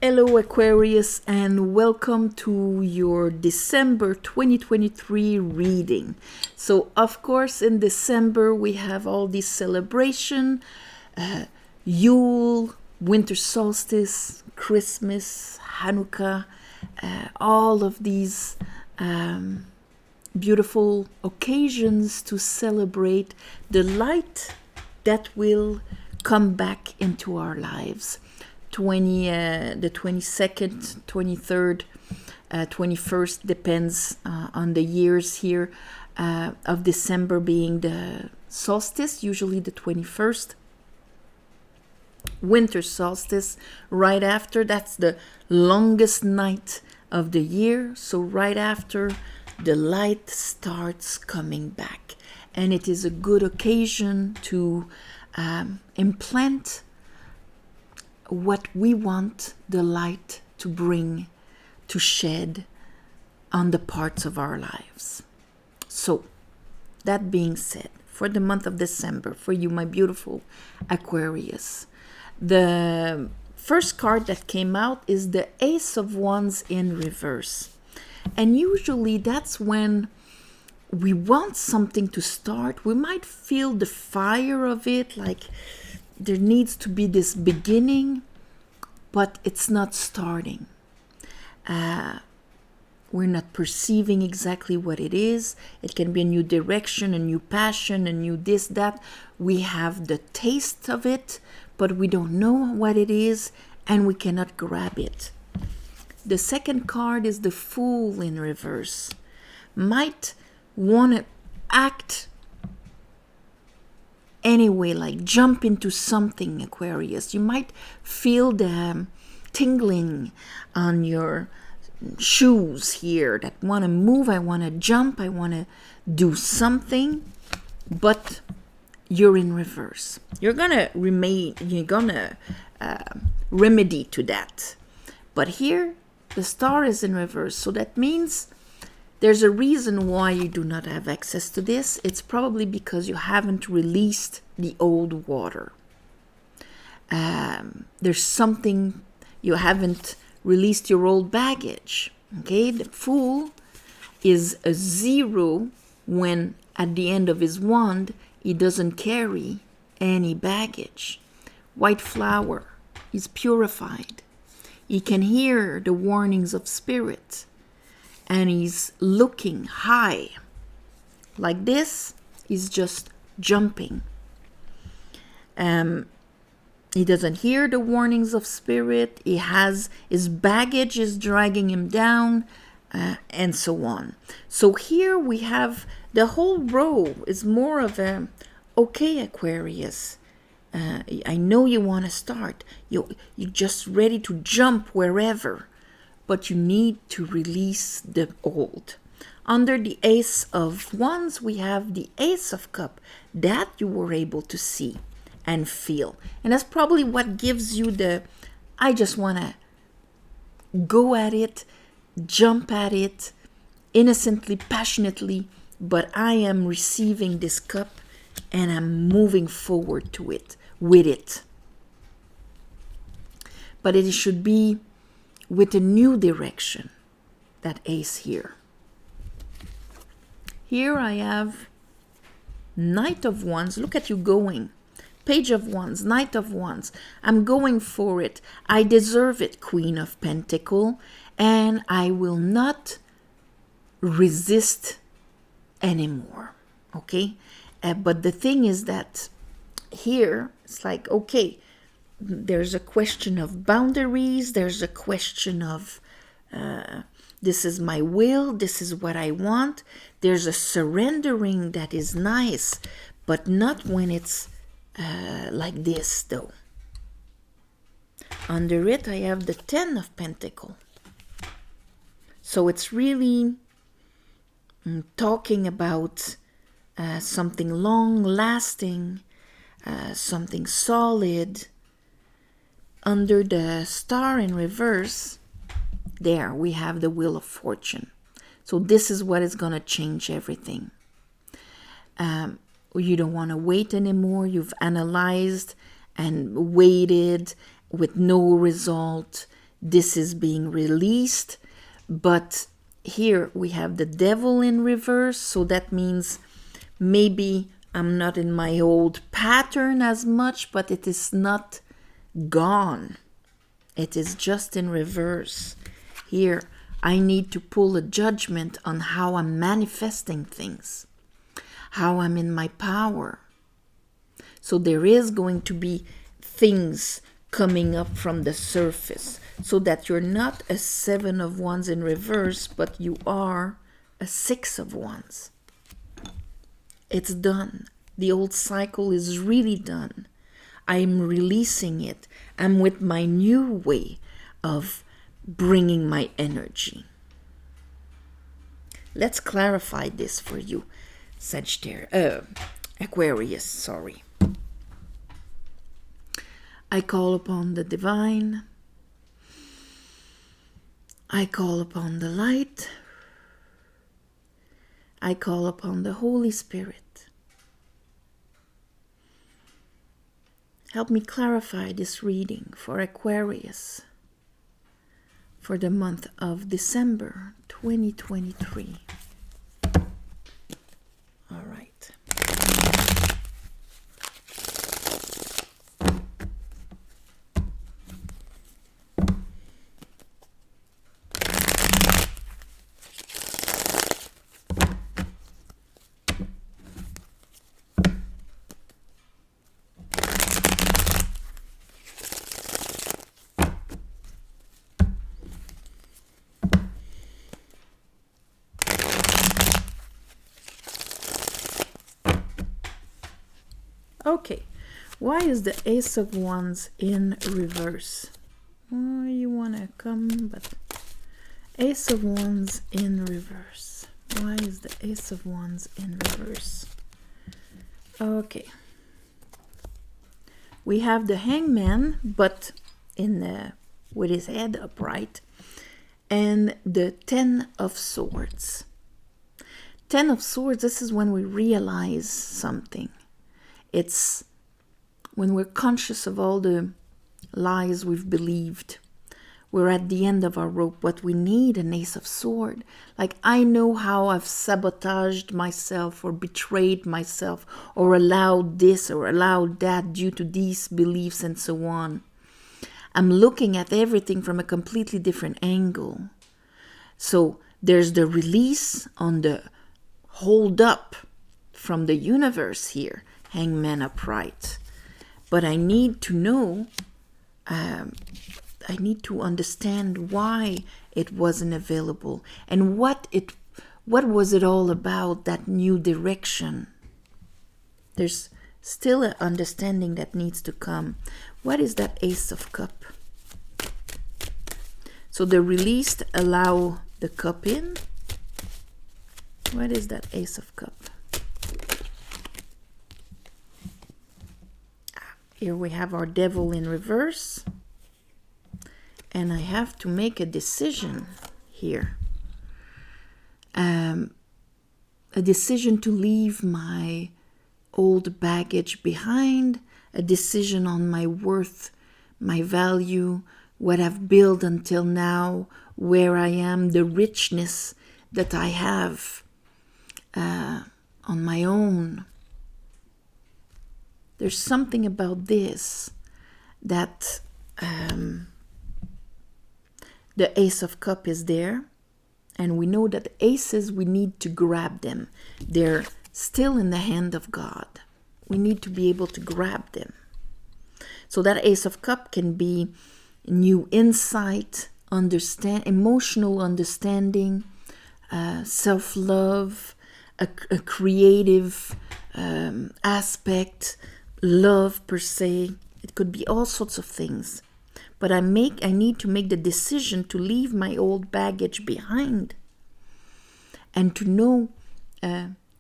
Hello Aquarius and welcome to your December 2023 reading. So of course in December we have all these celebration, Yule, winter solstice, Christmas, Hanukkah, all of these beautiful occasions to celebrate the light that will come back into our lives. The 22nd, 23rd, 21st depends on the years here of December being the solstice, usually the 21st. Winter solstice right after, that's the longest night of the year. So right after, the light starts coming back. And it is a good occasion to implant what we want the light to bring, to shed on the parts of our lives. So, that being said, for the month of December, for you, my beautiful Aquarius, the first card that came out is the Ace of Wands in reverse. And usually that's when we want something to start. We might feel the fire of it, like there needs to be this beginning, but it's not starting. We're not perceiving exactly what it is. It can be a new direction, a new passion, a new this, that. We have the taste of it, but we don't know what it is, and we cannot grab it. The second card is the Fool in reverse. Might want to act anyway, like jump into something, Aquarius. You might feel the tingling on your shoes here that want to move. I want to jump. I want to do something, but you're in reverse. You're gonna remedy to that. But here, the Star is in reverse, so that means there's a reason why you do not have access to this. It's probably because you haven't released the old water. There's something, you haven't released your old baggage. Okay, the Fool is a 0 when at the end of his wand, he doesn't carry any baggage. White flower, he's purified. He can hear the warnings of spirit. And he's looking high. Like this, he's just jumping. He doesn't hear the warnings of spirit. He has his baggage is dragging him down, and so on. So here we have the whole row is more of a, okay, Aquarius, I know you want to start. You're just ready to jump wherever. But you need to release the old. Under the Ace of Wands, we have the Ace of Cups. That you were able to see and feel. And that's probably what gives you the, I just want to go at it, jump at it, innocently, passionately, but I am receiving this cup and I'm moving forward to it, with it. But it should be with a new direction, that Ace here. Here I have Knight of Wands. Look at you going. Page of Wands, Knight of Wands. I'm going for it. I deserve it, Queen of Pentacles. And I will not resist anymore. Okay? But the thing is that here, it's like, okay, there's a question of boundaries. There's a question of this is my will. This is what I want. There's a surrendering that is nice, but not when it's like this, though. Under it, I have the 10 of Pentacles. So it's really talking about something long-lasting, something solid. Under the Star in reverse, there we have the Wheel of Fortune. So this is what is going to change everything. You don't want to wait anymore. You've analyzed and waited with no result. this is being released. But here we have the devil in reverse, so that means maybe I'm not in my old pattern as much, but it is not gone. It is just in reverse. Here, I need to pull a judgment on how I'm manifesting things, how I'm in my power. So there is going to be things coming up from the surface, so that you're not a 7 of Wands in reverse, but you are a 6 of Wands. It's done. The old cycle is really done. I'm releasing it. I'm with my new way of bringing my energy. Let's clarify this for you, Aquarius, sorry. I call upon the divine. I call upon the light. I call upon the Holy Spirit. Help me clarify this reading for Aquarius for the month of December 2023. All right. Okay, why is the Ace of Wands in reverse? Oh, you want to come, but Ace of Wands in reverse. Why is the Ace of Wands in reverse? Okay. We have the Hangman, but with his head upright, and the 10 of Swords. 10 of Swords, this is when we realize something. It's when we're conscious of all the lies we've believed. We're at the end of our rope, but we need an Ace of Sword. Like, I know how I've sabotaged myself or betrayed myself or allowed this or allowed that due to these beliefs and so on. I'm looking at everything from a completely different angle. So there's the release on the hold up from the universe here. Hangman upright. But I need to know, I need to understand why it wasn't available and what was it all about, that new direction. There's still an understanding that needs to come. What is that Ace of Cup? So the released allow the cup in. What is that Ace of Cup? Here we have our devil in reverse. And I have to make a decision here. A decision to leave my old baggage behind. A decision on my worth, my value, what I've built until now, where I am, the richness that I have on my own. There's something about this that the Ace of Cup is there, and we know that the aces, we need to grab them. They're still in the hand of God. We need to be able to grab them. So that Ace of Cup can be new insight, emotional understanding, self-love, a creative aspect, love per se. It could be all sorts of things. But I need to make the decision to leave my old baggage behind and to know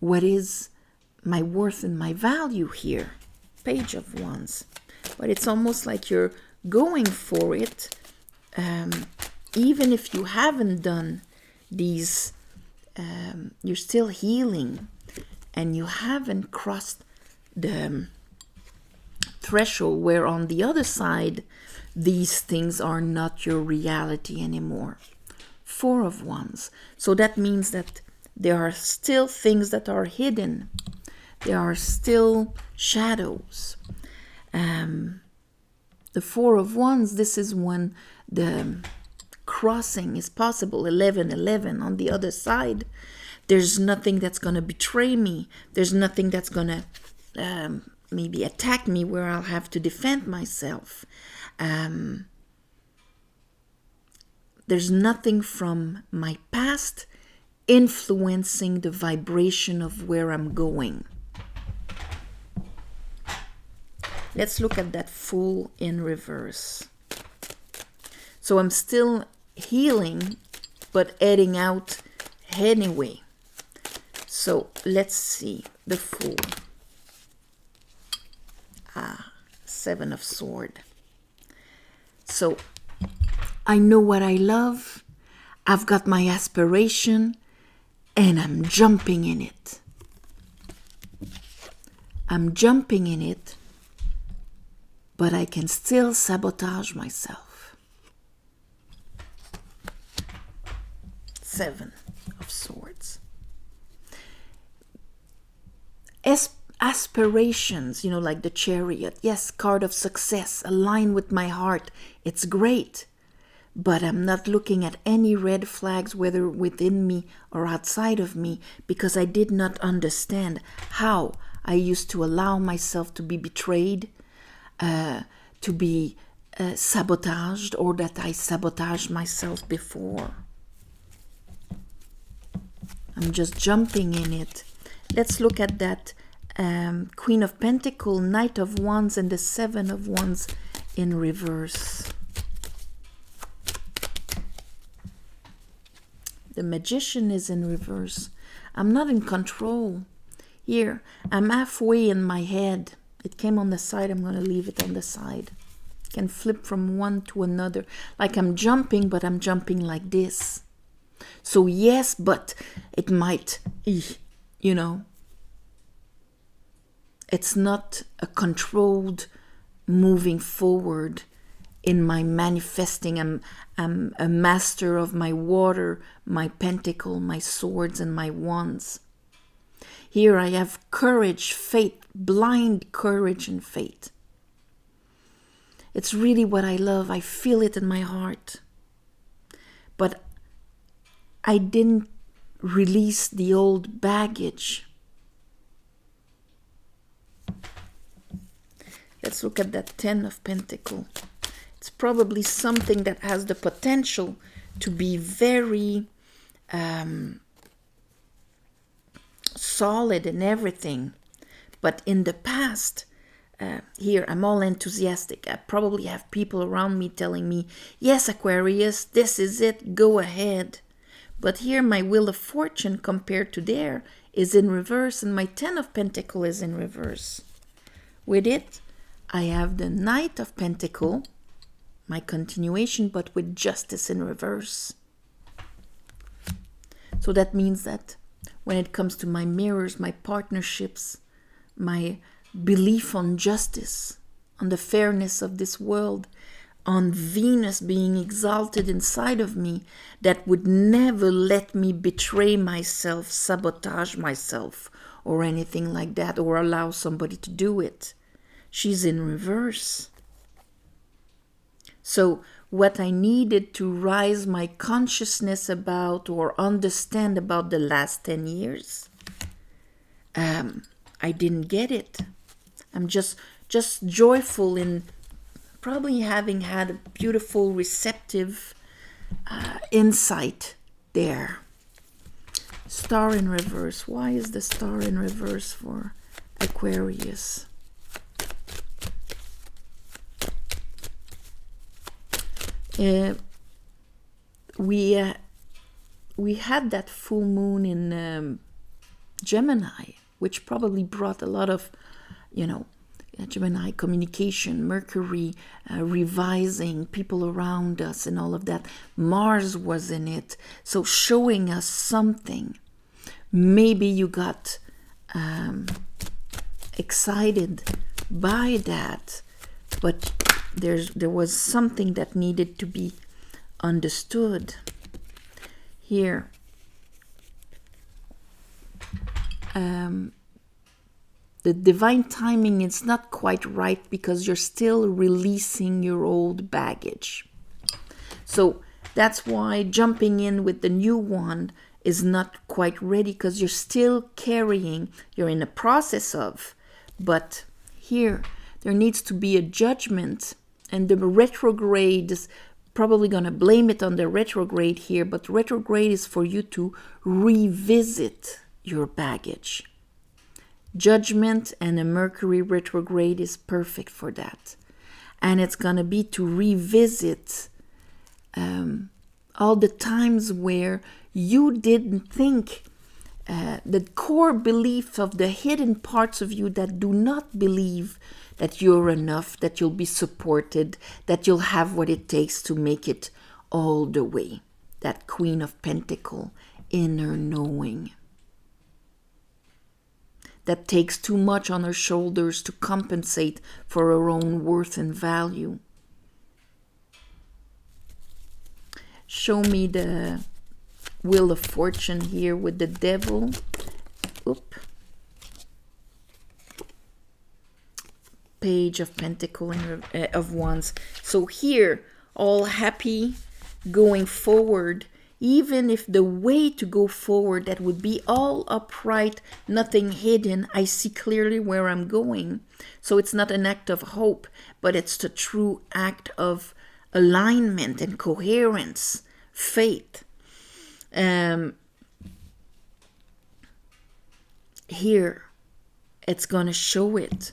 what is my worth and my value here. Page of Wands. But it's almost like you're going for it, even if you haven't done these, you're still healing and you haven't crossed the threshold where on the other side these things are not your reality anymore. Four of Wands. So that means that there are still things that are hidden. There are still shadows. The Four of Wands, this is when the crossing is possible. 11:11 on the other side. There's nothing that's going to betray me. There's nothing that's going to maybe attack me where I'll have to defend myself. There's nothing from my past influencing the vibration of where I'm going. Let's look at that Fool in reverse. So I'm still healing, but heading out anyway. So let's see the Fool. Seven of Swords. So I know what I love. I've got my aspiration, and I'm jumping in it. I'm jumping in it, but I can still sabotage myself. Seven of Swords. Aspirations, like the Chariot. Yes, card of success, align with my heart. It's great. But I'm not looking at any red flags, whether within me or outside of me, because I did not understand how I used to allow myself to be betrayed, to be sabotaged, or that I sabotaged myself before. I'm just jumping in it. Let's look at that Queen of Pentacles, Knight of Wands, and the Seven of Wands in reverse. The Magician is in reverse. I'm not in control. Here, I'm halfway in my head. It came on the side. I'm going to leave it on the side. I can flip from one to another. Like I'm jumping, but I'm jumping like this. So yes, but it might, it's not a controlled moving forward in my manifesting. I'm a master of my water, my pentacle, my swords, and my wands. Here I have courage, faith, blind courage and faith. It's really what I love. I feel it in my heart. But I didn't release the old baggage. Let's look at that Ten of Pentacles. It's probably something that has the potential to be very solid and everything. But in the past, here I'm all enthusiastic. I probably have people around me telling me, yes, Aquarius, this is it, go ahead. But here my Wheel of Fortune compared to there is in reverse, and my Ten of Pentacles is in reverse. With it, I have the Knight of Pentacles, my continuation, but with Justice in reverse. So that means that when it comes to my mirrors, my partnerships, my belief on justice, on the fairness of this world, on Venus being exalted inside of me, that would never let me betray myself, sabotage myself, or anything like that, or allow somebody to do it. She's in reverse. So what I needed to rise my consciousness about or understand about the last 10 years, I didn't get it. I'm just joyful in probably having had a beautiful, receptive insight there. Star in reverse. Why is the Star in reverse for Aquarius? We had that full moon in Gemini, which probably brought a lot of, Gemini communication, Mercury revising, people around us and all of that. Mars was in it, so showing us something. Maybe you got excited by that, but there was something that needed to be understood here. The divine timing is not quite right because you're still releasing your old baggage. So that's why jumping in with the new one is not quite ready, because you're still carrying, you're in the process of, but here there needs to be a judgment, and the retrograde is probably going to blame it on the retrograde here, but retrograde is for you to revisit your baggage. Judgment and a Mercury retrograde is perfect for that. And it's going to be to revisit all the times where you didn't think, the core belief of the hidden parts of you that do not believe that you're enough, that you'll be supported, that you'll have what it takes to make it all the way. That Queen of Pentacles, inner knowing. That takes too much on her shoulders to compensate for her own worth and value. Show me the Wheel of Fortune here with the Devil. Oop. Page of Pentacles of Wands. So here, all happy, going forward. Even if the way to go forward, that would be all upright, nothing hidden, I see clearly where I'm going. So it's not an act of hope, but it's the true act of alignment and coherence, faith. Here, it's going to show it.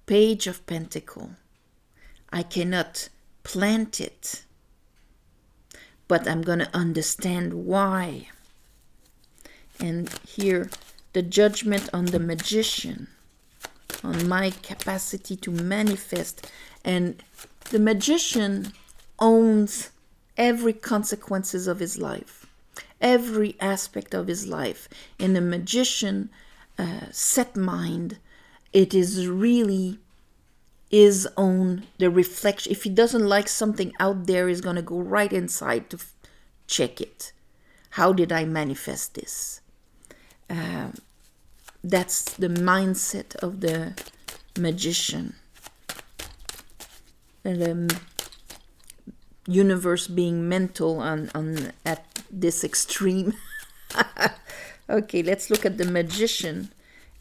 Page of Pentacles. I cannot plant it, but I'm going to understand why. And here, the Judgment on the Magician, on my capacity to manifest. And the Magician owns every consequences of his life, every aspect of his life. In the Magician set mind, it is really his own, the reflection. If he doesn't like something out there, he's going to go right inside to check it. How did I manifest this? That's the mindset of the Magician. And the universe being mental on at this extreme. Okay, let's look at the Magician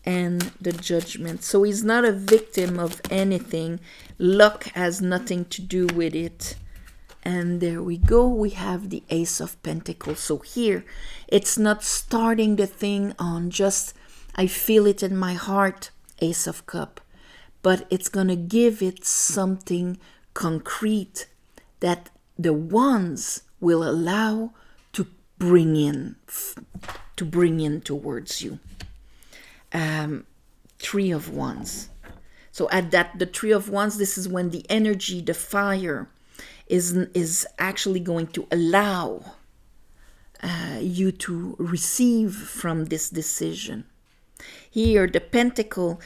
and the Judgment. So he's not a victim of anything. Luck has nothing to do with it. And there we go. We have the Ace of Pentacles. So here, it's not starting the thing on just, I feel it in my heart, Ace of Cups. But it's going to give it something concrete that the Wands will allow to bring in towards you. Three of Wands. So at that, the Three of Wands, this is when the energy, the fire, is actually going to allow you to receive from this decision. Here, the Pentacle,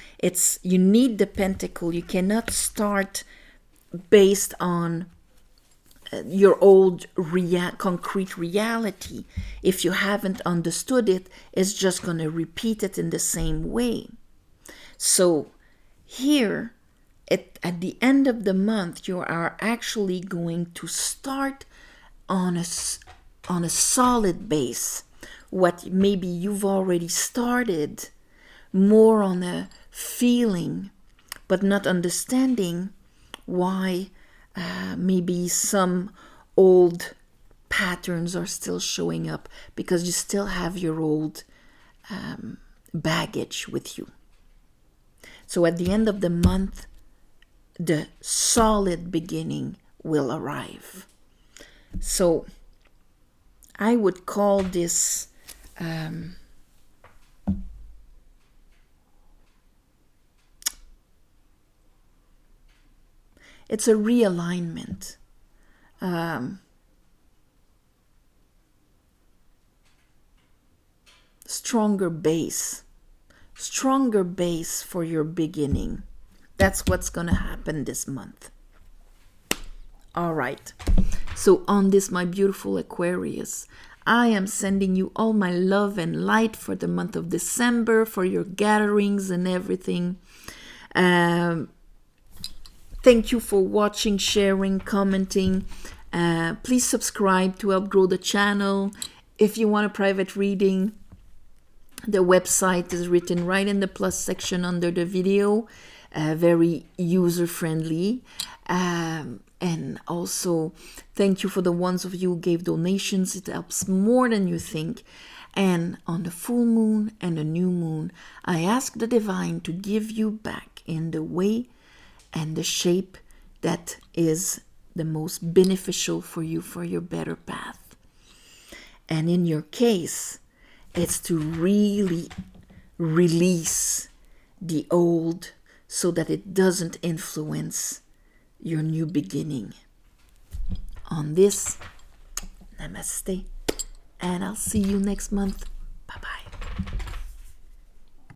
you need the Pentacle. You cannot start based on your old concrete reality. If you haven't understood it, it's just going to repeat it in the same way. So here, at the end of the month, you are actually going to start on a solid base. What maybe you've already started, more on a feeling, but not understanding why maybe some old patterns are still showing up, because you still have your old baggage with you. So at the end of the month, the solid beginning will arrive. So I would call this it's a realignment. Stronger base for your beginning. That's what's going to happen this month. All right. So on this, my beautiful Aquarius, I am sending you all my love and light for the month of December, for your gatherings and everything. Thank you for watching, sharing, commenting. Please subscribe to help grow the channel. If you want a private reading, the website is written right in the plus section under the video. Very user-friendly. And also, thank you for the ones of you who gave donations. It helps more than you think. And on the full moon and the new moon, I ask the divine to give you back in the way and the shape that is the most beneficial for you, for your better path. And in your case, it's to really release the old so that it doesn't influence your new beginning. On this, namaste, and I'll see you next month.